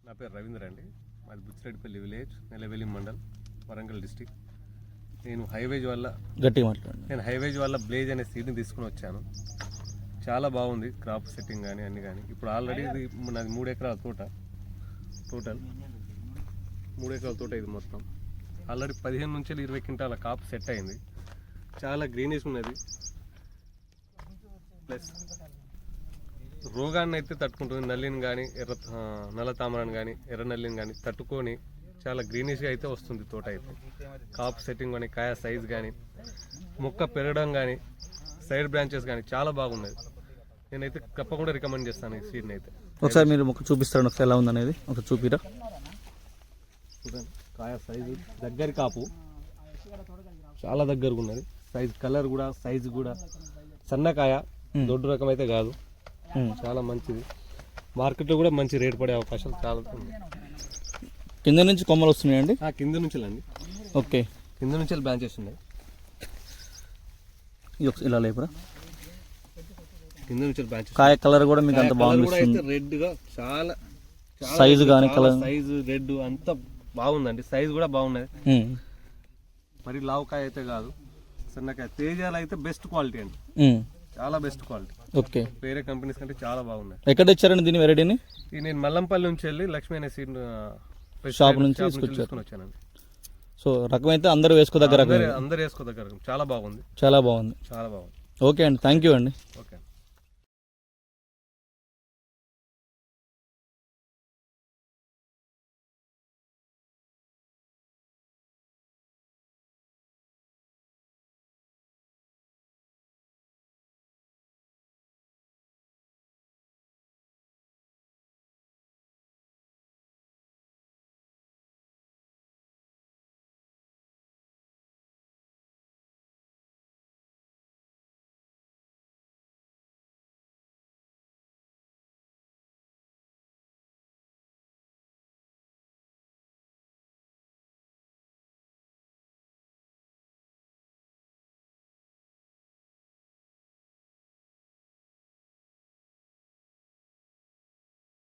నా పేరు రవీంద్ర అండి. మాది బుచ్చిరెడ్డిపల్లి విలేజ్, నెలవెల్లి మండల్, వరంగల్ డిస్టిక్. నేను హైవేజ్ వల్ల బ్లేజ్ అనే సీడ్ని తీసుకుని వచ్చాను. చాలా బాగుంది క్రాప్ సెట్టింగ్ కానీ అన్ని కానీ. ఇప్పుడు ఆల్రెడీ ఇది నాది 3 ఎకరాల తోట, టోటల్ 3 ఎకరాల తోట ఇది మొత్తం. ఆల్రెడీ 15 నుంచి 20 క్వింటాల కాపు సెట్ అయింది. చాలా గ్రీనిష్ ఉన్నది, ప్లస్ రోగాన్ని అయితే తట్టుకుంటుంది. నల్లిని కానీ నల్ల తామరాన్ని కానీ ఎర్ర నల్లిని కానీ తట్టుకొని చాలా గ్రీనిష్గా అయితే వస్తుంది తోట అయితే. కాపు సెట్టింగ్ కానీ, కాయ సైజ్ కానీ, మొక్క పెరగడం కానీ, సైడ్ బ్రాంచెస్ కానీ చాలా బాగున్నది. నేనైతే తప్పకుండా రికమెండ్ చేస్తాను ఈ సీడ్ని అయితే. ఒకసారి మీరు మొక్క చూపిస్తాను, ఒకసారి ఎలా ఉందనేది ఒకసారి చూపిరా. చూడండి, కాయ సైజు దగ్గర కాపు చాలా దగ్గరగా ఉన్నది. సైజ్ కలర్ కూడా, సైజు కూడా సన్నకాయ, దొడ్డు రకం అయితే కాదు. చాలా మంచిది. మార్కెట్లో కూడా మంచి రేట్ పడే అవకాశం చాలా ఉంది. కింద నుంచి కొమ్మలు వస్తున్నాయండి? కింద నుంచి అండి. ఓకే, కింద నుంచి బ్రాంచెస్ ఉన్నాయి. ఇలా లేపురా. కింద నుంచి బ్రాంచెస్. కాయ కలర్ కూడా మీకు అంత బాగుంది. రెడ్ గా చాలా సైజు కానీ కలర్, సైజు రెడ్ అంతా బాగుందండి. సైజు కూడా బాగున్నది. మరి లావు కాయ అయితే కాదు, సన్నకాయ. తేజాలు అయితే బెస్ట్ క్వాలిటీ అండి, చాలా బెస్ట్ క్వాలిటీ. ఓకే, వేరే కంపెనీస్ కంటే చాలా బాగున్నాయి. ఎక్కడ తెచ్చారండి దీని వెరైటీని? నేను మల్లంపల్లి నుంచి వెళ్ళి లక్ష్మీ అనే సీడ్ షాప్ నుంచి తీసుకొని వచ్చానండి. సో రకం అయితే అందరూ వేసుకోదగ్గర, అందరూ వేసుకోదగ్గర. చాలా బాగుంది, చాలా బాగుంది. చాలా బాగుంది. ఓకే అండి, థ్యాంక్ యూ అండి. ఓకే.